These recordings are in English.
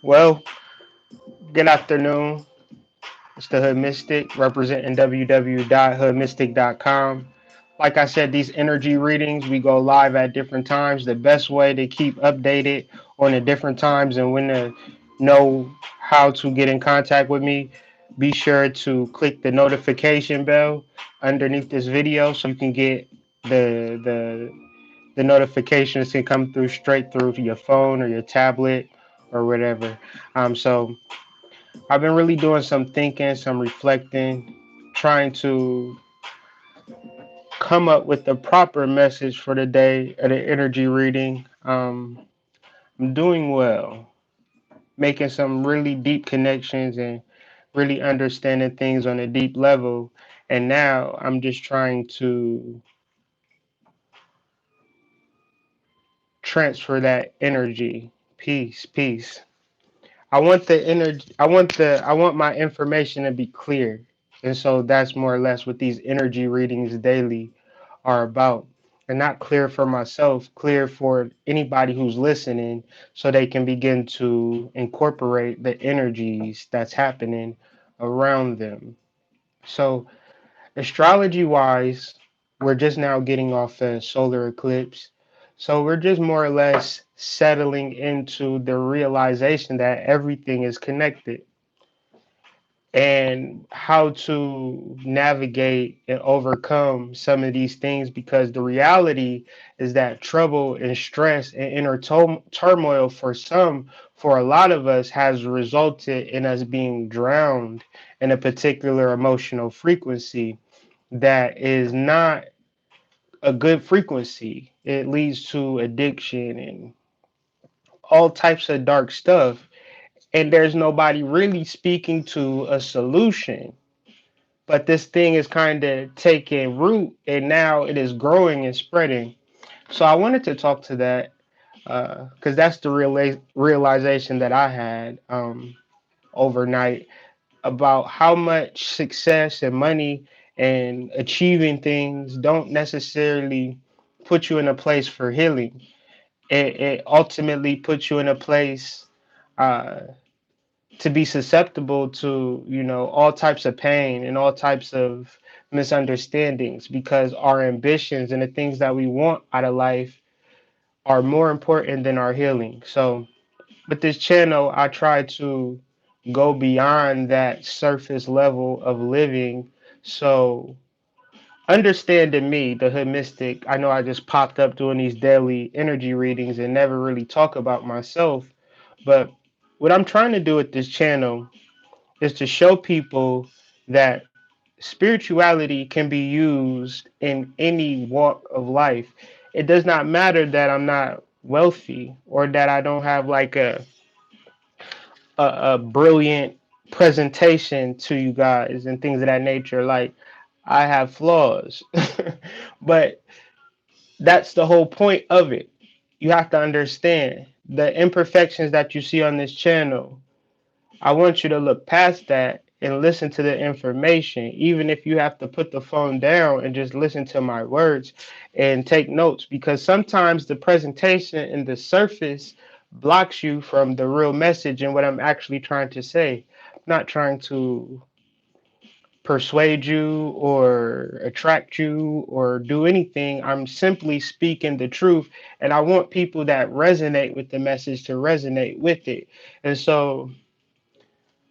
Well, good afternoon. It's the Hood Mystic representing www.hoodmystic.com. Like I said, these energy readings, we go live at different times. The best way to keep updated on the different times and when to know how to get in contact with me, be sure to click the notification bell underneath this video so you can get the notifications can come through straight through your phone or your tablet or whatever. So I've been really doing some thinking, some reflecting, trying to come up with the proper message for the day of the energy reading. I'm doing well, making some really deep connections and really understanding things on a deep level. And now I'm just trying to transfer that energy. Peace, peace. I want the energy. I want my information to be clear, and so that's more or less what these energy readings daily are about. And not clear for myself, clear for anybody who's listening, so they can begin to incorporate the energies that's happening around them. So astrology wise, we're just now getting off a solar eclipse. So we're just more or less settling into the realization that everything is connected and how to navigate and overcome some of these things, because the reality is that trouble and stress and inner turmoil for some, for a lot of us, has resulted in us being drowned in a particular emotional frequency that is not a good frequency. It leads to addiction and all types of dark stuff. And there's nobody really speaking to a solution. But this thing is kind of taking root and now it is growing and spreading. So I wanted to talk to that because that's the realization that I had overnight about how much success and money and achieving things don't necessarily put you in a place for healing. It ultimately puts you in a place uh, to be susceptible to, all types of pain and all types of misunderstandings, because our ambitions and the things that we want out of life are more important than our healing. So with this channel, I try to go beyond that surface level of living. So understanding me, the hood mystic, I know I just popped up doing these daily energy readings and never really talk about myself. But what I'm trying to do with this channel is to show people that spirituality can be used in any walk of life. It does not matter that I'm not wealthy or that I don't have like a brilliant presentation to you guys and things of that nature. Like, I have flaws, but that's the whole point of it. You have to understand the imperfections that you see on this channel. I want you to look past that and listen to the information, even if you have to put the phone down and just listen to my words and take notes, because sometimes the presentation and the surface blocks you from the real message and what I'm actually trying to say. I'm not trying to persuade you or attract you or do anything. I'm simply speaking the truth, and I want people that resonate with the message to resonate with it. And so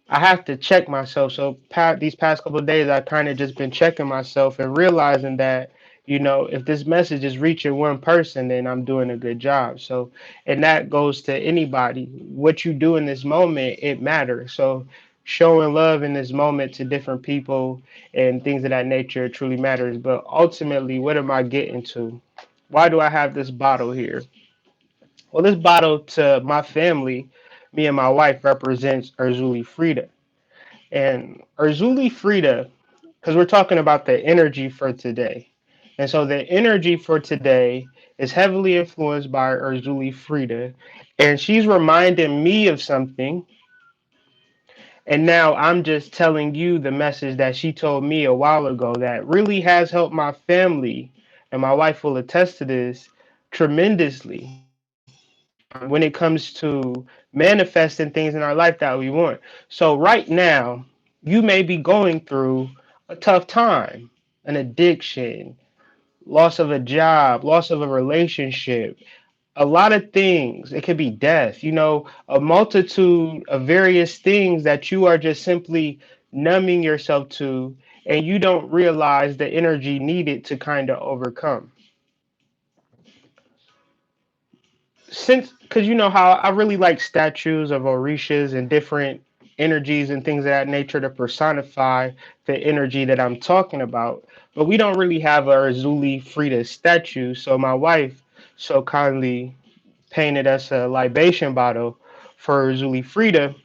I have to check myself. So these past couple of days, I kind of just been checking myself and realizing that, if this message is reaching one person, then I'm doing a good job. So, and that goes to anybody. What you do in this moment, it matters. So, showing love in this moment to different people and things of that nature truly matters. But ultimately, what am I getting to? Why do I have this bottle here? Well, this bottle to my family, me and my wife, represents Erzuli Frida. And Erzuli Frida, because we're talking about the energy for today. And so the energy for today is heavily influenced by Erzuli Frida. And she's reminding me of something. And now I'm just telling you the message that she told me a while ago that really has helped my family. And my wife will attest to this tremendously when it comes to manifesting things in our life that we want. So right now, you may be going through a tough time, an addiction, loss of a job, loss of a relationship, a lot of things. It could be death, a multitude of various things that you are just simply numbing yourself to, and you don't realize the energy needed to kind of overcome. Since, because you know how I really like statues of Orishas and different energies and things of that nature to personify the energy that I'm talking about. But we don't really have a Urzuli Frida statue, so my wife so kindly painted us a libation bottle for Urzuli Frida.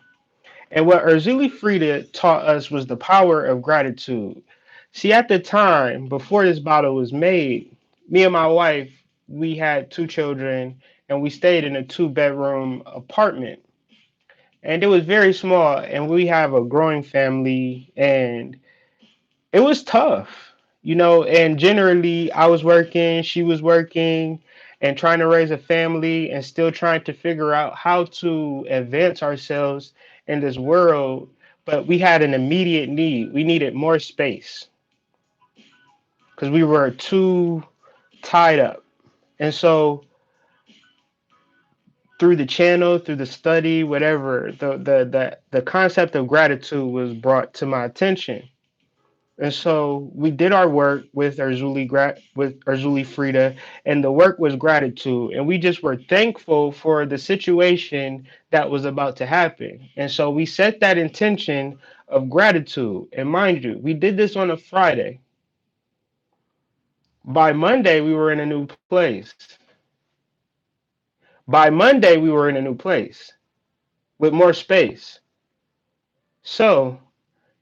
And what Urzuli Frida taught us was the power of gratitude. See, at the time, before this bottle was made, me and my wife, we had two children and we stayed in a two-bedroom apartment. And it was very small, and we have a growing family, and it was tough, and generally I was working, she was working, and trying to raise a family and still trying to figure out how to advance ourselves in this world. But we had an immediate need. We needed more space because we were too tied up. And so through the channel, through the study, whatever, the concept of gratitude was brought to my attention. And so we did our work with Arzuli Frida, and the work was gratitude. And we just were thankful for the situation that was about to happen. And so we set that intention of gratitude. And mind you, we did this on a Friday. By Monday, we were in a new place. By Monday, we were in a new place with more space. So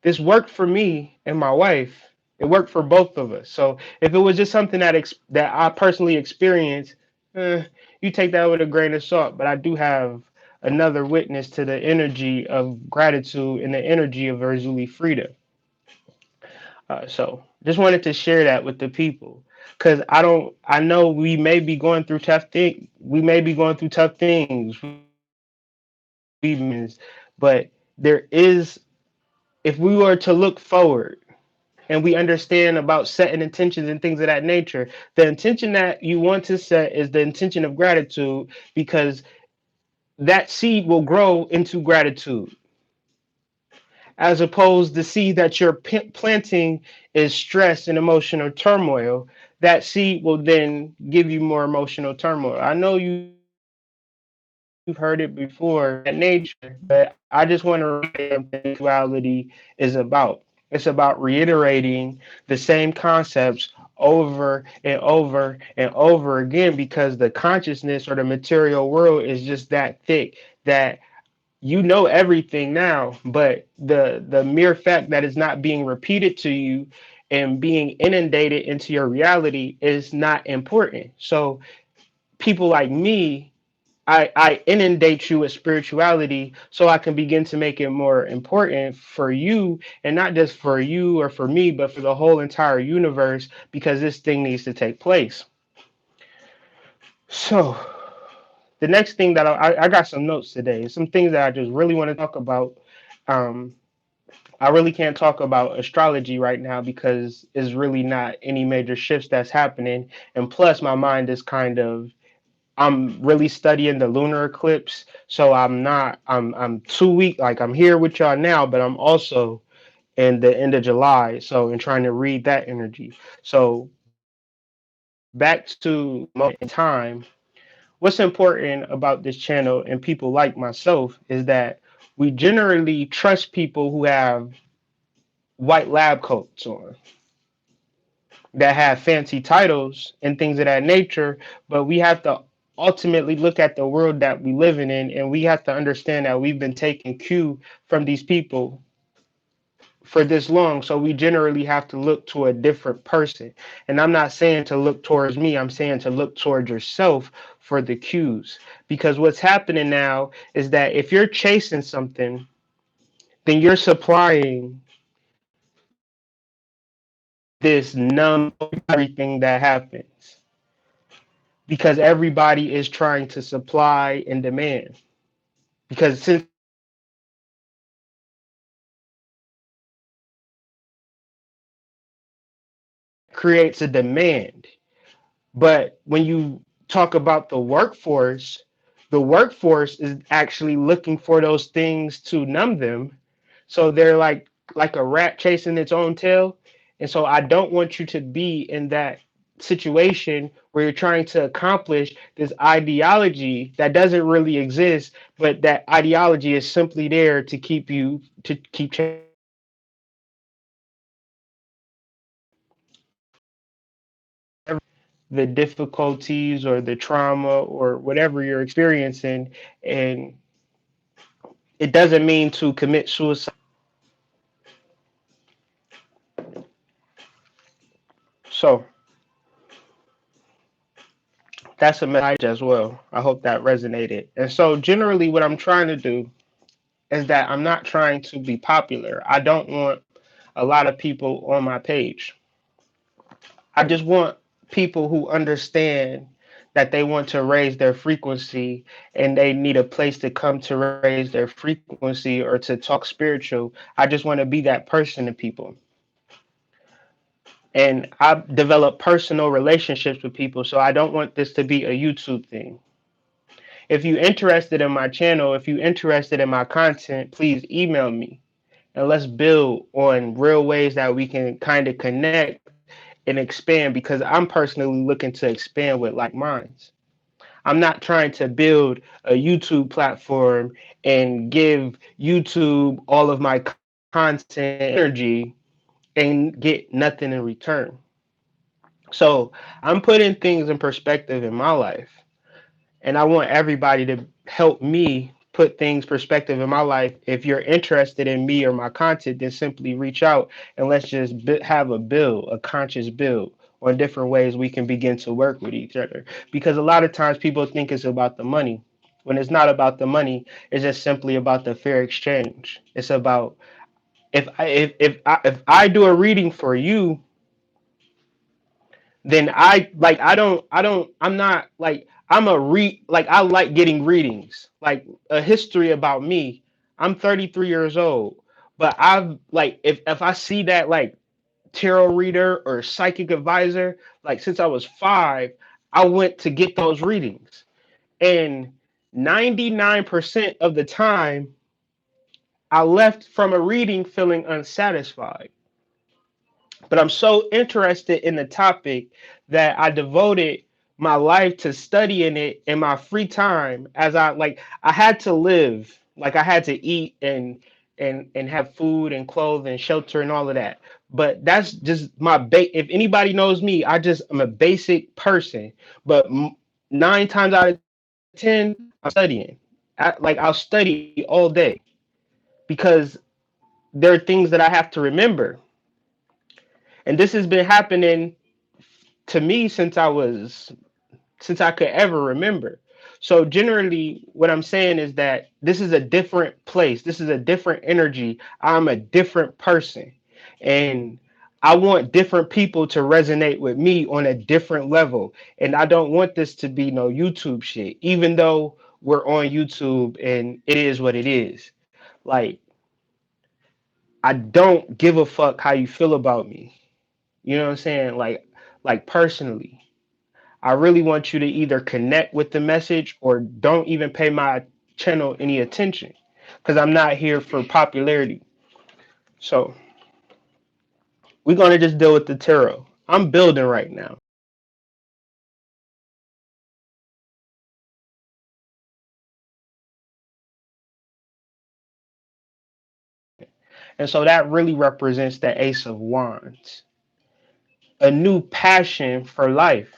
this worked for me and my wife. It worked for both of us. So if it was just something that I personally experienced, you take that with a grain of salt. But I do have another witness to the energy of gratitude and the energy of Urzuli Frida. So just wanted to share that with the people, because I know we may be going through tough things. We may be going through tough things. But there is, if we were to look forward and we understand about setting intentions and things of that nature, the intention that you want to set is the intention of gratitude, because that seed will grow into gratitude, as opposed the seed that you're planting is stress and emotional turmoil. That seed will then give you more emotional turmoil. I know you've heard it before, that nature, but I just want to reiterate something spirituality is about. It's about reiterating the same concepts over and over and over again, because the consciousness or the material world is just that thick that you know everything now, but the mere fact that it's not being repeated to you and being inundated into your reality is not important. So people like me, I inundate you with spirituality so I can begin to make it more important for you, and not just for you or for me, but for the whole entire universe, because this thing needs to take place. So the next thing that I got some notes today, some things that I just really want to talk about. Um, I really can't talk about astrology right now because it's really not any major shifts that's happening. And plus, my mind is kind of, I'm really studying the lunar eclipse. So I'm 2 weeks, like I'm here with y'all now, but I'm also in the end of July. So, and trying to read that energy. So back to the moment in time, what's important about this channel and people like myself is that we generally trust people who have white lab coats on, that have fancy titles and things of that nature. But we have to ultimately look at the world that we living in, and we have to understand that we've been taking cue from these people for this long. So we generally have to look to a different person. And I'm not saying to look towards me, I'm saying to look towards yourself for the cues. Because what's happening now is that if you're chasing something, then you're supplying this numb everything that happens, because everybody is trying to supply and demand. because since creates a demand. But when you talk about the workforce is actually looking for those things to numb them. So they're like a rat chasing its own tail. And so I don't want you to be in that situation where you're trying to accomplish this ideology that doesn't really exist, but that ideology is simply there to keep you to keep the difficulties or the trauma or whatever you're experiencing, and it doesn't mean to commit suicide. So that's a message as well. I hope that resonated. And so generally what I'm trying to do is that I'm not trying to be popular. I don't want a lot of people on my page. I just want people who understand that they want to raise their frequency and they need a place to come to raise their frequency or to talk spiritual. I just want to be that person to people. And I develop personal relationships with people, so I don't want this to be a YouTube thing. If you're interested in my channel, if you're interested in my content, please email me and let's build on real ways that we can kind of connect and expand, because I'm personally looking to expand with like minds. I'm not trying to build a YouTube platform and give YouTube all of my content energy and get nothing in return. So I'm putting things in perspective in my life, and I want everybody to help me put things perspective in my life. If you're interested in me or my content, then simply reach out and let's just have a build, a conscious build on different ways we can begin to work with each other. Because a lot of times people think it's about the money. When it's not about the money, it's just simply about the fair exchange. It's about if I do a reading for you, then I'm not like I'm a like I like getting readings, like a history about me. I'm 33 years old, but I've like if I see that like tarot reader or psychic advisor, like since I was 5, I went to get those readings. And 99% of the time I left from a reading feeling unsatisfied. But I'm so interested in the topic that I devoted my life to studying it in my free time. As I had to live, like I had to eat and have food and clothes and shelter and all of that. But that's just my if anybody knows me, I'm a basic person. But 9 times out of 10 I'm studying. I'll study all day because there are things that I have to remember. And this has been happening to me since I could ever remember. So generally what I'm saying is that this is a different place. This is a different energy. I'm a different person. And I want different people to resonate with me on a different level. And I don't want this to be no YouTube shit, even though we're on YouTube and it is what it is. Like, I don't give a fuck how you feel about me. You know what I'm saying? Like personally. I really want you to either connect with the message or don't even pay my channel any attention, because I'm not here for popularity. So we're going to just deal with the tarot. I'm building right now. And so that really represents the Ace of Wands, a new passion for life.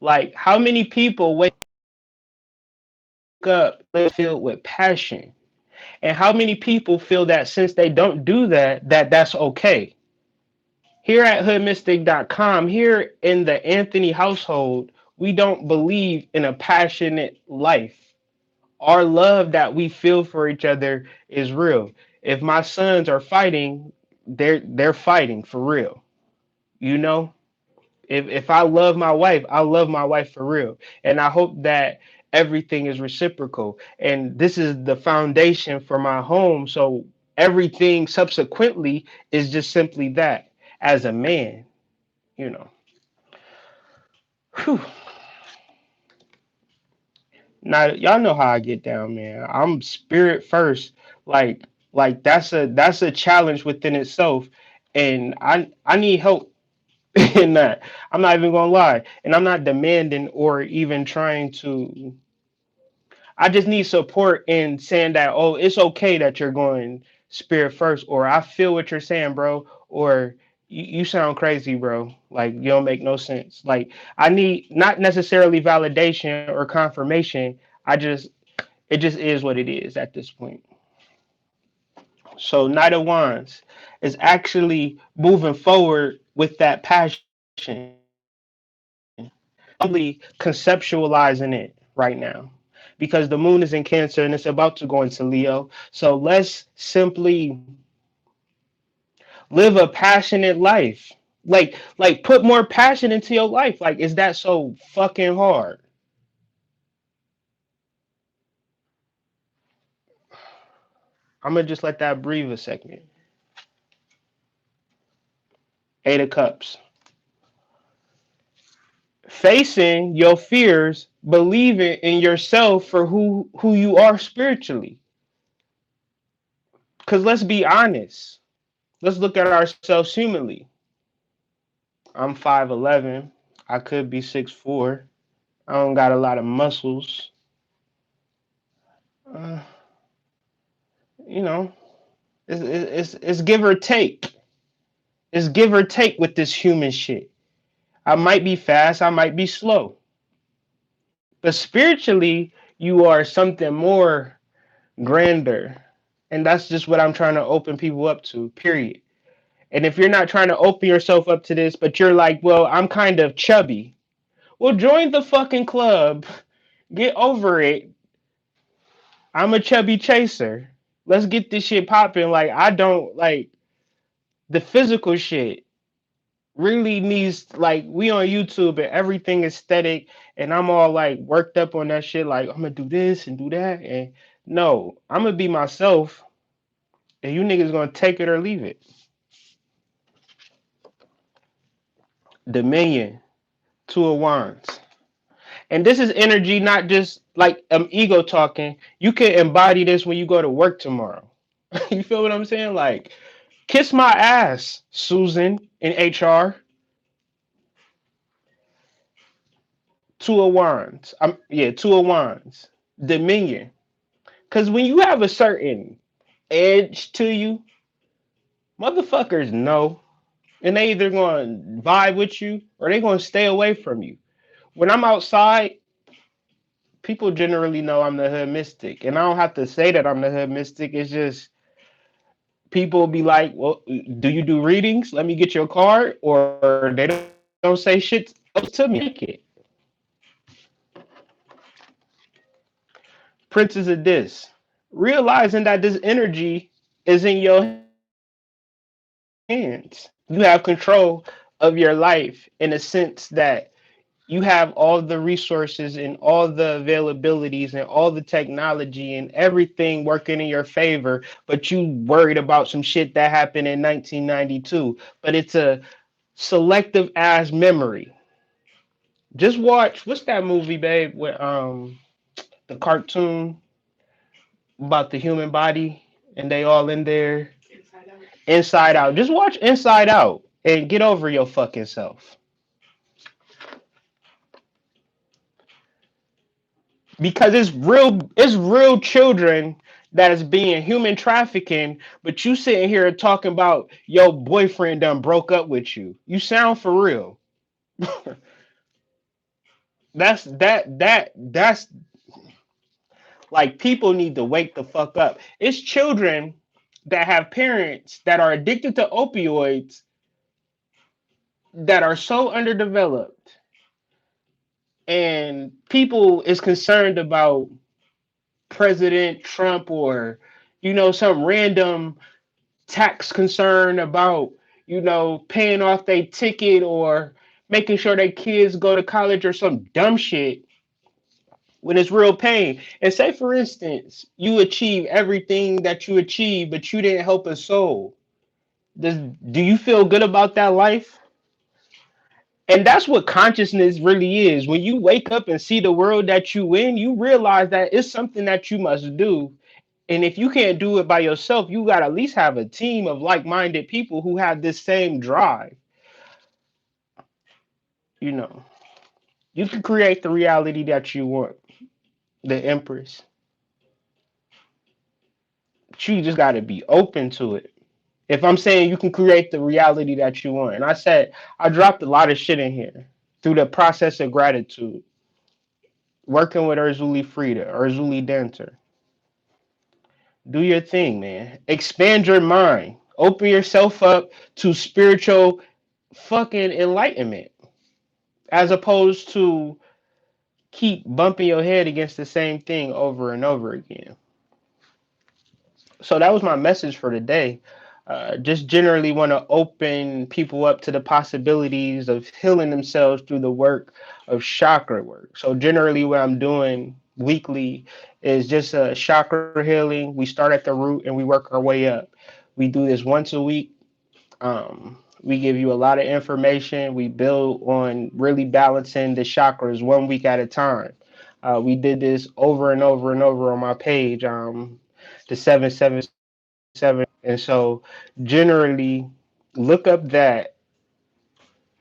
Like, how many people wake up filled with passion? And how many people feel that since they don't do that, that's okay? Here at hoodmystic.com, here in the Anthony household, we don't believe in a passionate life. Our love that we feel for each other is real. If my sons are fighting, they're fighting for real. You know? If I love my wife, I love my wife for real. And I hope that everything is reciprocal. And this is the foundation for my home. So everything subsequently is just simply that as a man, you know. Whew. Now y'all know how I get down, man. I'm spirit first. Like that's a challenge within itself. And I need help in that. I'm not even gonna lie. And I'm not demanding or even trying to. I just need support in saying that, oh, it's okay that you're going spirit first, or I feel what you're saying, bro, or you sound crazy, bro. Like you don't make no sense. Like I need not necessarily validation or confirmation. It just is what it is at this point. So Knight of Wands is actually moving forward with that passion, conceptualizing it right now because the moon is in Cancer and it's about to go into Leo. So let's simply live a passionate life. Like put more passion into your life. Like is that so fucking hard? I'm gonna just let that breathe a second. 8 of Cups. Facing your fears, believing in yourself for who you are spiritually. Cause let's be honest. Let's look at ourselves humanly. I'm 5'11". I could be 6'4". I don't got a lot of muscles. Uh, you know, it's give or take. It's give or take with this human shit. I might be fast, I might be slow. But spiritually, you are something more grander. And that's just what I'm trying to open people up to, period. And if you're not trying to open yourself up to this, but you're like, well, I'm kind of chubby. Well, join the fucking club. Get over it. I'm a chubby chaser. Let's get this shit popping. Like I don't like the physical shit really needs like we on YouTube and everything aesthetic and I'm all like worked up on that shit like I'm gonna do this and do that and no, I'm gonna be myself and you niggas gonna take it or leave it. Dominion, 2 of Wands. And this is energy, not just like ego talking. You can embody this when you go to work tomorrow. You feel what I'm saying? Like kiss my ass, Susan in HR. 2 of Wands. Yeah, 2 of Wands. Dominion. Because when you have a certain edge to you, motherfuckers know. And they either going to vibe with you or they going to stay away from you. When I'm outside, people generally know I'm the hood mystic. And I don't have to say that I'm the hood mystic. It's just people be like, well, do you do readings? Let me get your card. Or they don't say shit else to me. I like it. Princess of this. Realizing that this energy is in your hands. You have control of your life in a sense that you have all the resources and all the availabilities and all the technology and everything working in your favor, but you worried about some shit that happened in 1992. But it's a selective ass memory. Just watch what's that movie, babe, with the cartoon about the human body and they all in there. Inside Out. Just watch Inside Out and get over your fucking self. Because it's real children that is being human trafficking, but you sitting here talking about your boyfriend done broke up with you. You sound for real. That's like people need to wake the fuck up. It's children that have parents that are addicted to opioids that are so underdeveloped and people is concerned about President Trump or some random tax concern about paying off their ticket or making sure their kids go to college or some dumb shit when it's real pain. And say, for instance, you achieve everything that you achieve, but you didn't help a soul. Do you feel good about that life? And that's what consciousness really is. When you wake up and see the world that you in, you realize that it's something that you must do. And if you can't do it by yourself, you got to at least have a team of like-minded people who have this same drive. You know, you can create the reality that you want, the Empress. But you just got to be open to it. If I'm saying you can create the reality that you want, and I said I dropped a lot of shit in here through the process of gratitude, working with Urzuli Frida, Urzuli Denter. Do your thing, man. Expand your mind. Open yourself up to spiritual fucking enlightenment, as opposed to keep bumping your head against the same thing over and over again. So that was my message for today. Just generally want to open people up to the possibilities of healing themselves through the work of chakra work. So generally, what I'm doing weekly is just a chakra healing. We start at the root and we work our way up. We do this once a week. We give you a lot of information. We build on really balancing the chakras 1 week at a time. We did this over and over and over on my page, the 777. And so, generally, look up that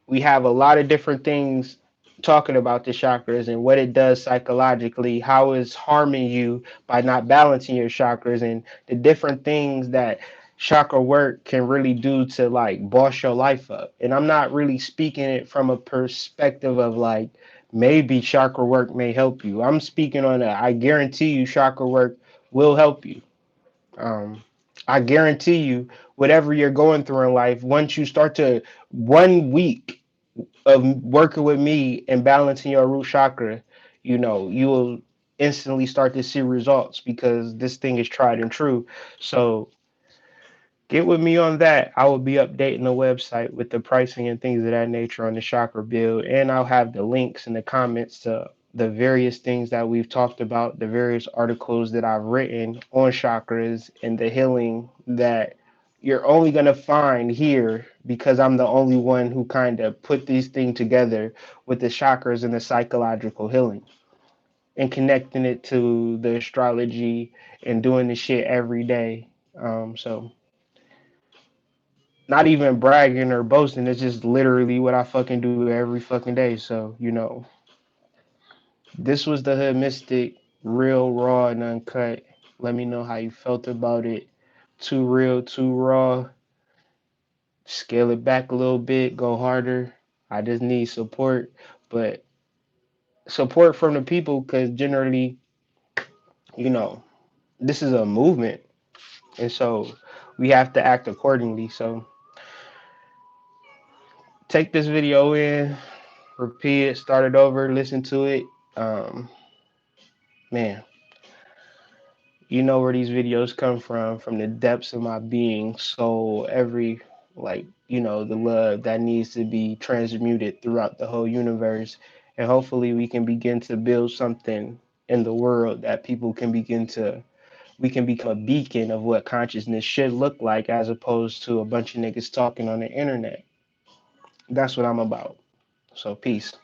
we have a lot of different things talking about the chakras and what it does psychologically, how it's harming you by not balancing your chakras, and the different things that chakra work can really do to like boss your life up. And I'm not really speaking it from a perspective of like maybe chakra work may help you. I'm speaking on a I guarantee you chakra work will help you. Um, I guarantee you, whatever you're going through in life, once you start to 1 week of working with me and balancing your root chakra, you will instantly start to see results because this thing is tried and true. So get with me on that. I will be updating the website with the pricing and things of that nature on the chakra build, and I'll have the links in the comments to the various things that we've talked about, the various articles that I've written on chakras and the healing that you're only going to find here because I'm the only one who kind of put these things together with the chakras and the psychological healing and connecting it to the astrology and doing the shit every day. So not even bragging or boasting. It's just literally what I fucking do every fucking day. So, this was the Hood Mystic, real, raw, and uncut. Let me know how you felt about it. Too real, too raw. Scale it back a little bit, go harder. I just need support, but support from the people because generally, you know, this is a movement. And so we have to act accordingly. So take this video in, repeat it, start it over, listen to it. Um, Man, you know where these videos come from the depths of my being. So every, like, the love that needs to be transmuted throughout the whole universe. And hopefully we can begin to build something in the world that people can we can become a beacon of what consciousness should look like as opposed to a bunch of niggas talking on the internet. That's what I'm about. So peace.